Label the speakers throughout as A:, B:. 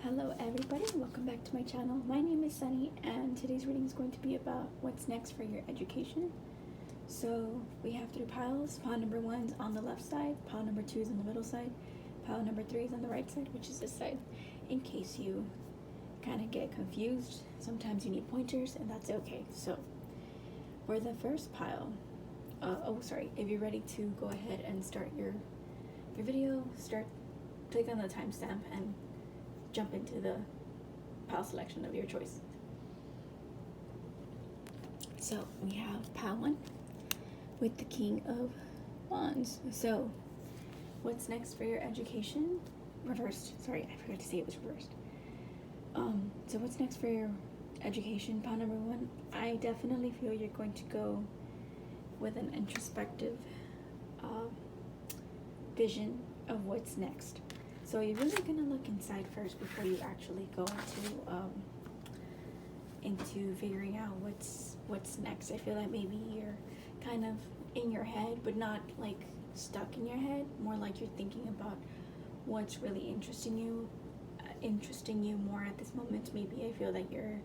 A: Hello everybody, welcome back to my channel. My name is Sunny and today's reading is going to be about what's next for your education. So we have three piles. Pile number 1's on the left side, pile number 2 is on the middle side, pile number 3 is on the right side, which is this side. In case you kind of get confused, sometimes you need pointers and that's okay. So for the first pile, if you're ready to go ahead and start your video, click on the timestamp and jump into the pile selection of your choice. So we have pile 1 with the King of Wands. So what's next for your education? Reversed. Sorry, I forgot to say it was reversed. So what's next for your education? Pile number 1. I definitely feel you're going to go with an introspective vision of what's next. So you're really gonna look inside first before you actually go into figuring out what's next. I feel like maybe you're kind of in your head, but not like stuck in your head. More like you're thinking about what's really interesting you more at this moment. Maybe I feel that you're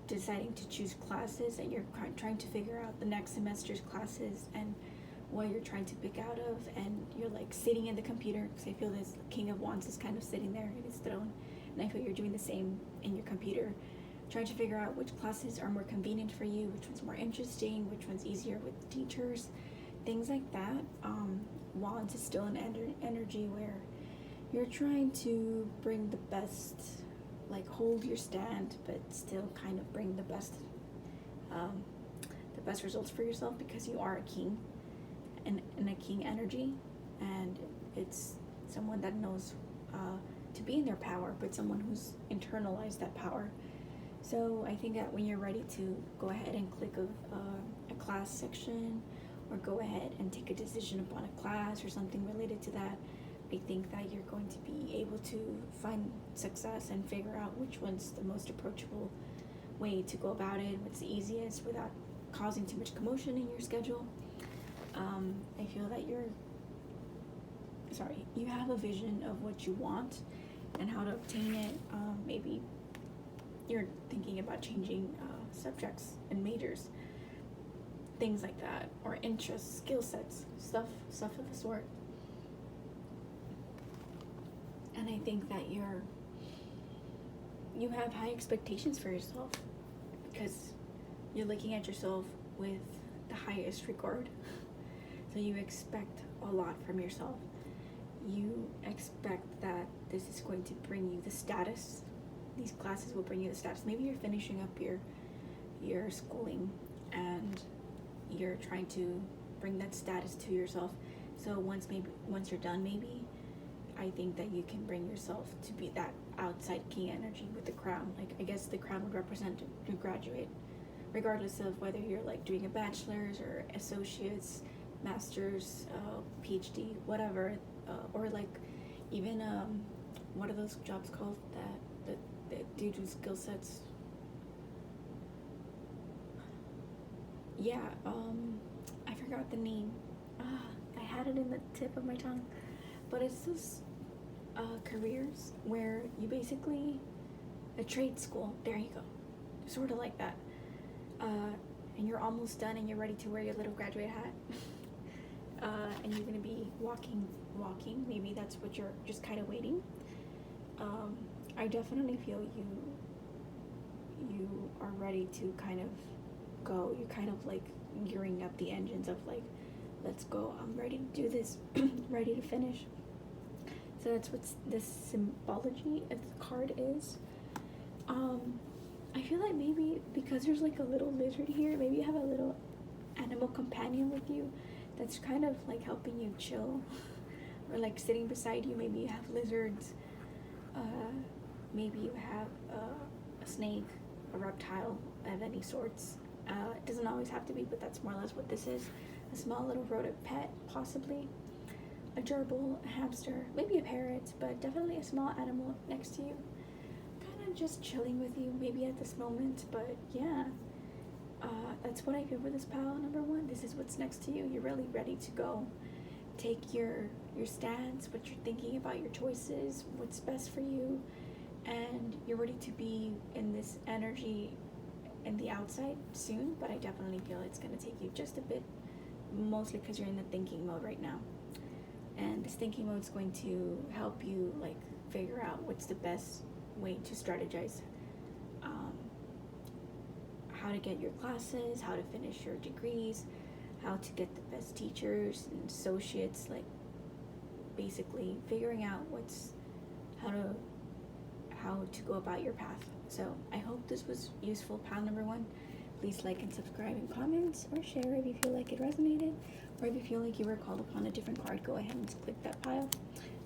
A: deciding to choose classes and you're trying to figure out the next semester's classes and what you're trying to pick out of, and you're like sitting in the computer, because I feel this King of Wands is kind of sitting there in his throne, and I feel you're doing the same in your computer, trying to figure out which classes are more convenient for you, which one's more interesting, which one's easier with teachers, things like that. Wands is still an energy where you're trying to bring the best, like hold your stand, but still kind of bring the best results for yourself, because you are a king. In a king energy, and it's someone that knows to be in their power, but someone who's internalized that power. So I think that when you're ready to go ahead and click a class section, or go ahead and take a decision upon a class or something related to that, I think that you're going to be able to find success and figure out which one's the most approachable way to go about it, what's the easiest without causing too much commotion in your schedule. I feel that you have a vision of what you want and how to obtain it. Maybe you're thinking about changing subjects and majors, things like that, or interests, skill sets, stuff of the sort. And I think that you have high expectations for yourself, because you're looking at yourself with the highest regard. So you expect a lot from yourself. You expect that this is going to bring you the status. These classes will bring you the status. Maybe you're finishing up your schooling and you're trying to bring that status to yourself. So once you're done, maybe I think that you can bring yourself to be that outside king energy with the crown. Like, I guess the crown would represent to graduate, regardless of whether you're like doing a bachelor's or associate's, master's, PhD, whatever, or like even what are those jobs called that do skill sets? Yeah, I forgot the name. I had it in the tip of my tongue, but it's those careers where you basically a trade school. There you go, sort of like that. And you're almost done, and you're ready to wear your little graduate hat. And you're gonna be walking. Maybe that's what you're just kind of waiting. I definitely feel you are ready to kind of go. You're kind of like gearing up the engines of like, let's go. I'm ready to do this. Ready to finish. So that's what this symbology of the card is. I feel like maybe because there's like a little lizard here, maybe you have a little animal companion with you that's kind of like helping you chill, or like sitting beside you. Maybe you have lizards, maybe you have a snake, a reptile of any sorts. It doesn't always have to be, but that's more or less what this is. A small little rodent pet, possibly a gerbil, a hamster, maybe a parrot, but definitely a small animal next to you, kind of just chilling with you maybe at this moment. But yeah, that's what I feel for this pile number 1. This is what's next to you. You're really ready to go take your stance, what you're thinking about your choices, what's best for you, and you're ready to be in this energy in the outside soon, but I definitely feel it's going to take you just a bit, mostly because you're in the thinking mode right now. And this thinking mode is going to help you like figure out what's the best way to strategize, how to get your classes, how to finish your degrees, how to get the best teachers and associates, like basically figuring out how to go about your path. So I hope this was useful, pile number 1. Please like and subscribe and comment or share if you feel like it resonated, or if you feel like you were called upon a different card, go ahead and click that pile.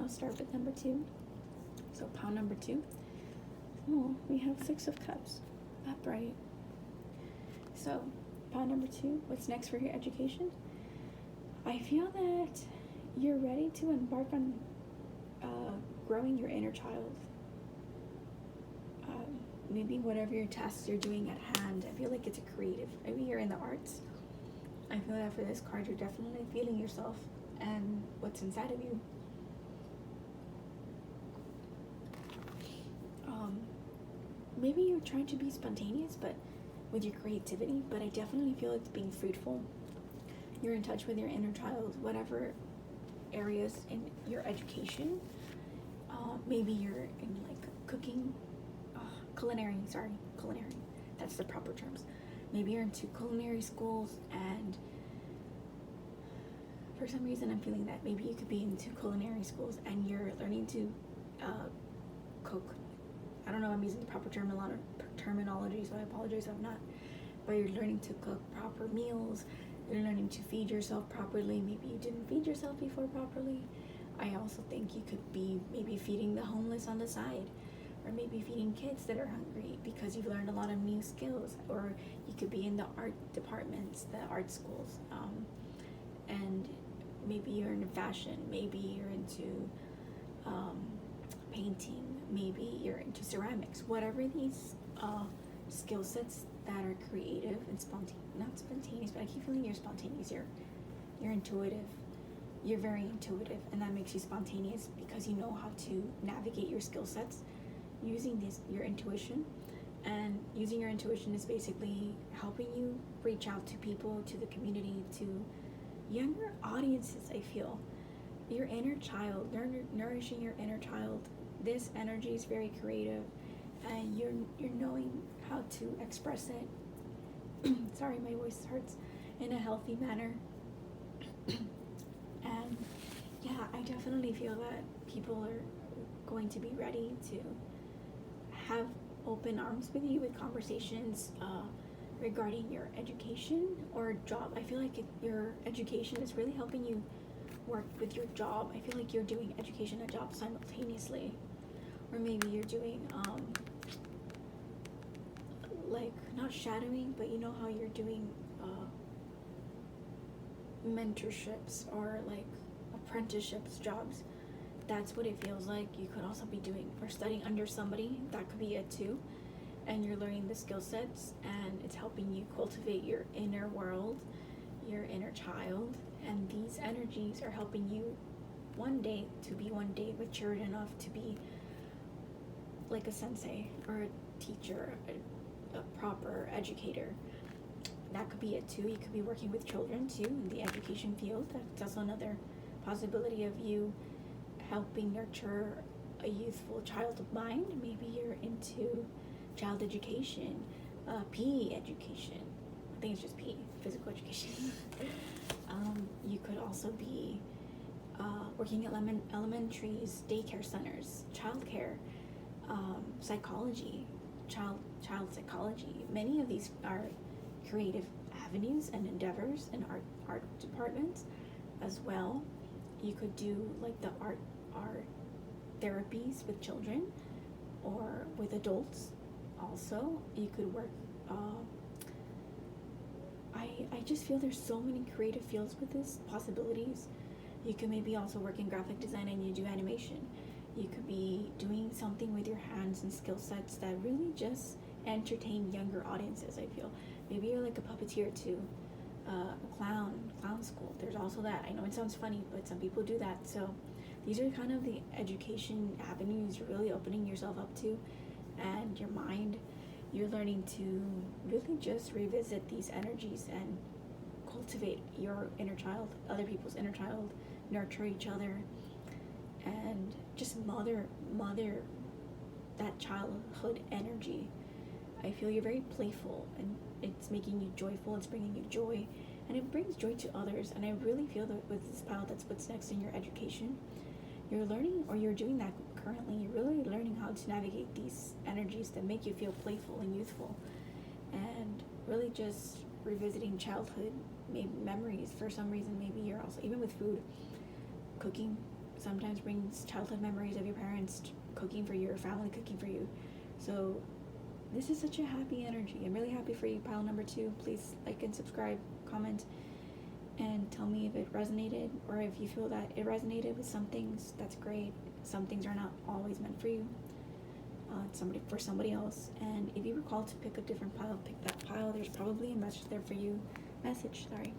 A: I'll start with number 2. So pile number 2. Oh, we have 6 of Cups. Upright. So pile number 2, what's next for your education? I feel that you're ready to embark on growing your inner child. Maybe whatever your tasks you're doing at hand, I feel like it's a creative. Maybe you're in the arts. I feel that for this card, you're definitely feeling yourself and what's inside of you. Maybe you're trying to be spontaneous, but with your creativity, but I definitely feel it's being fruitful. You're in touch with your inner child, whatever areas in your education. Maybe you're in like cooking, culinary, that's the proper terms. Maybe you're into culinary schools, and for some reason I'm feeling that maybe you could be into culinary schools and you're learning to cook. I don't know if I'm using the proper terminology, so I apologize if I'm not. But you're learning to cook proper meals, you're learning to feed yourself properly. Maybe you didn't feed yourself before properly. I also think you could be maybe feeding the homeless on the side, or maybe feeding kids that are hungry because you've learned a lot of new skills. Or you could be in the art departments, the art schools, and maybe you're into fashion, maybe you're into painting, maybe you're into ceramics. Whatever these skill sets that are creative and not spontaneous, but I keep feeling you're spontaneous. You're intuitive. You're very intuitive, and that makes you spontaneous because you know how to navigate your skill sets using your intuition. And using your intuition is basically helping you reach out to people, to the community, to younger audiences. I feel your inner child, nourishing your inner child. This energy is very creative, and you're knowing how to express it. Sorry, my voice hurts. In a healthy manner. And yeah, I definitely feel that people are going to be ready to have open arms with you with conversations regarding your education or job. I feel like your education is really helping you work with your job. I feel like you're doing education and job simultaneously. Or maybe you're doing like not shadowing, but you know how you're doing mentorships or like apprenticeships, jobs. That's what it feels like. You could also be doing or studying under somebody. That could be it too. And you're learning the skill sets, and it's helping you cultivate your inner world, your inner child. And these energies are helping you one day matured enough to be like a sensei or a teacher, a proper educator. That could be it too. You could be working with children too in the education field. That's also another possibility of you helping nurture a youthful child of mind. Maybe you're into child education, PE education. I think it's just PE, physical education. You could also be working at elementaries, daycare centers, childcare, psychology, child psychology. Many of these are creative avenues and endeavors in art departments as well. You could do like the art therapies with children or with adults. Also, you could work. I just feel there's so many creative fields with this possibilities. You could maybe also work in graphic design and you do animation. You could be doing something with your hands and skill sets that really just entertain younger audiences. I feel maybe you're like a puppeteer too, a clown school. There's also that. I know it sounds funny, but some people do that. So These are kind of the education avenues you're really opening yourself up to, and your mind. You're learning to really just revisit these energies and cultivate your inner child, other people's inner child, nurture each other, and just mother that childhood energy. I feel you're very playful, and it's making you joyful, it's bringing you joy, and it brings joy to others. And I really feel that with this pile, that's what's next in your education. You're learning, or you're doing that currently, you're really learning how to navigate these energies that make you feel playful and youthful, and really just revisiting childhood maybe memories. For some reason, maybe you're also, even with food, cooking sometimes brings childhood memories of your parents cooking for you, or family cooking for you. So this is such a happy energy. I'm really happy for you, pile number 2. Please like and subscribe, comment, and tell me if it resonated, or if you feel that it resonated with some things. That's great. Some things are not always meant for you. For somebody else. And if you were called to pick a different pile, pick that pile. There's probably a message there for you. Sorry.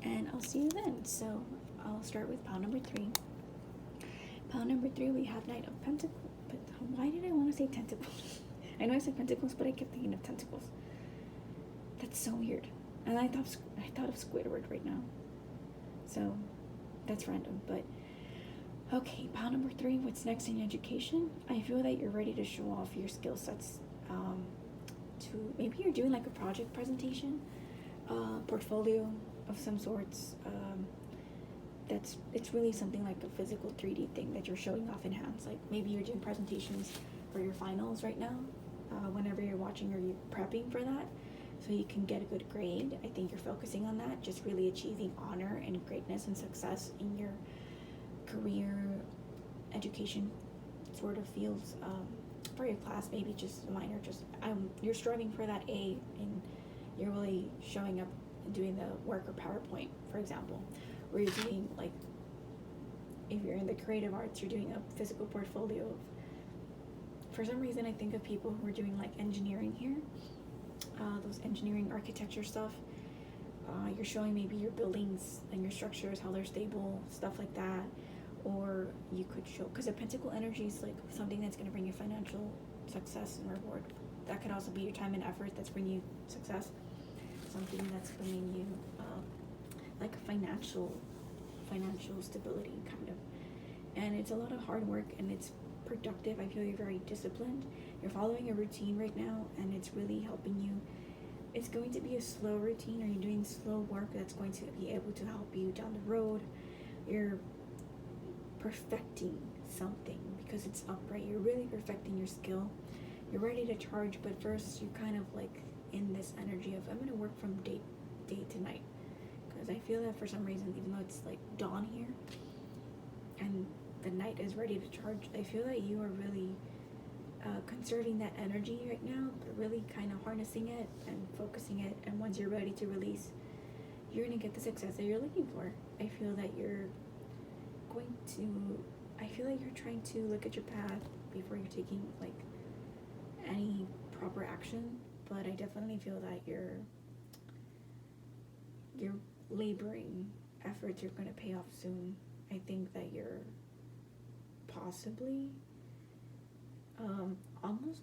A: And I'll see you then. So I'll start with pile number 3. Pile number 3, we have Knight of Pentacles. But why did I want to say tentacles? I know I said pentacles, but I kept thinking of tentacles. That's so weird. And I thought of Squidward right now. So that's random. But okay, pile number 3, what's next in education? I feel that you're ready to show off your skill sets. To maybe you're doing like a project presentation, portfolio of some sorts. It's really something like a physical 3D thing that you're showing off in hands. Like maybe you're doing presentations for your finals right now, whenever you're watching or you're prepping for that, so you can get a good grade. I think you're focusing on that, just really achieving honor and greatness and success in your career, education sort of fields. For your class, maybe just minor, you're striving for that A, and you're really showing up and doing the work, or PowerPoint, for example, or you're doing, like, if you're in the creative arts, you're doing a physical portfolio of, for some reason I think of people who are doing like engineering here, those engineering architecture stuff. You're showing maybe your buildings and your structures, how they're stable, stuff like that. Or you could show, because a pentacle energy is like something that's going to bring you financial success and reward. That could also be your time and effort that's bringing you success. Something that's bringing you like financial stability, kind of. And it's a lot of hard work, and it's productive. I feel you're very disciplined. You're following a routine right now, and it's really helping you. It's going to be a slow routine, or you're doing slow work that's going to be able to help you down the road. You're perfecting something because it's upright. You're really perfecting your skill. You're ready to charge, but first you're kind of like in this energy of, I'm going to work from day to night, because I feel that for some reason, even though it's like dawn here and the night is ready to charge, I feel that you are really conserving that energy right now, but really kind of harnessing it and focusing it. And once you're ready to release, you're going to get the success that you're looking for. I feel that you're trying to look at your path before you're taking like any proper action. But I definitely feel that your laboring efforts are going to pay off soon. I think that you're possibly almost,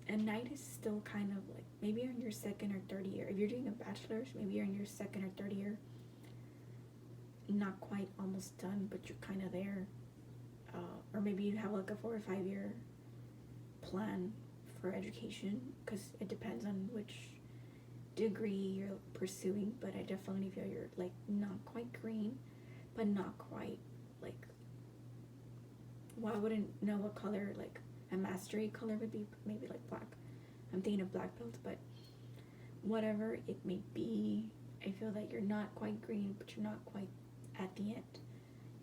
A: and night is still kind of like, maybe you're in your second or third year. If you're doing a bachelor's, maybe you're in your second or third year, not quite almost done, but you're kind of there. Or maybe you have like a 4 or 5 year plan for education, because it depends on which degree you're pursuing. But I definitely feel you're like not quite green, but not quite like, well, I wouldn't know what color like a mastery color would be. Maybe like black. I'm thinking of black belt, but whatever it may be, I feel that you're not quite green, but you're not quite at the end.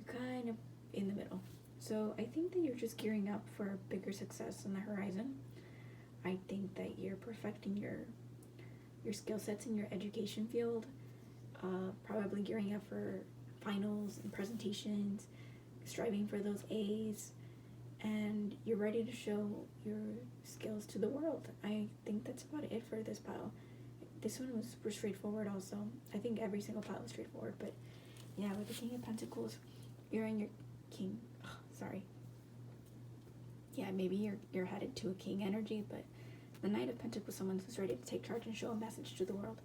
A: You're kind of in the middle. So I think that you're just gearing up for a bigger success on the horizon. I think that you're perfecting your skill sets in your education field, probably gearing up for finals and presentations, striving for those A's, and you're ready to show your skills to the world. I think that's about it for this pile. This one was super straightforward also. I think every single pile was straightforward, but yeah, with the King of Pentacles, you're in your king. Sorry. Yeah, maybe you're headed to a king energy, but the Knight of Pentacles, someone who's ready to take charge and show a message to the world.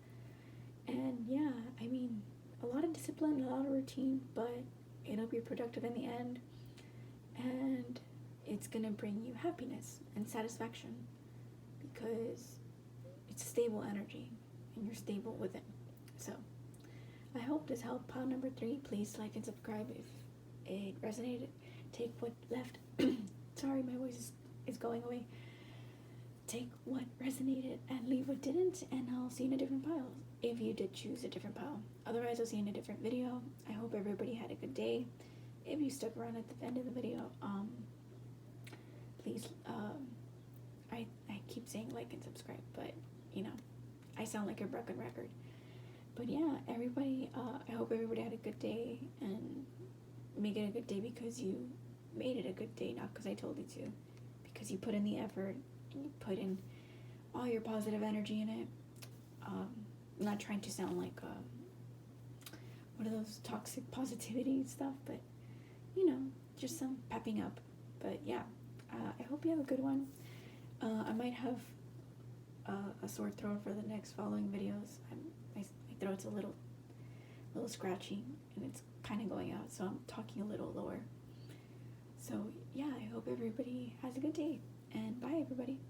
A: And yeah, I mean, a lot of discipline, a lot of routine, but it'll be productive in the end, and it's gonna bring you happiness and satisfaction because it's stable energy and you're stable with it. So I hope this helped. Pile number 3, please like and subscribe if it resonated. Take what left. Sorry, my voice is going away. Take what resonated and leave what didn't, and I'll see you in a different pile if you did choose a different pile. Otherwise, I'll see you in a different video. I hope everybody had a good day. If you stuck around at the end of the video, please, I keep saying like and subscribe, but you know, I sound like a broken record. But yeah, everybody, I hope everybody had a good day, and make it a good day because you made it a good day, not because I told you to, because you put in the effort and you put in all your positive energy in it. I'm not trying to sound like one of those toxic positivity stuff, but you know, just some pepping up. But yeah, I hope you have a good one. I might have a sore throat for the next following videos. My throat's a little scratchy and it's kind of going out, so I'm talking a little lower. So yeah, I hope everybody has a good day, and bye everybody.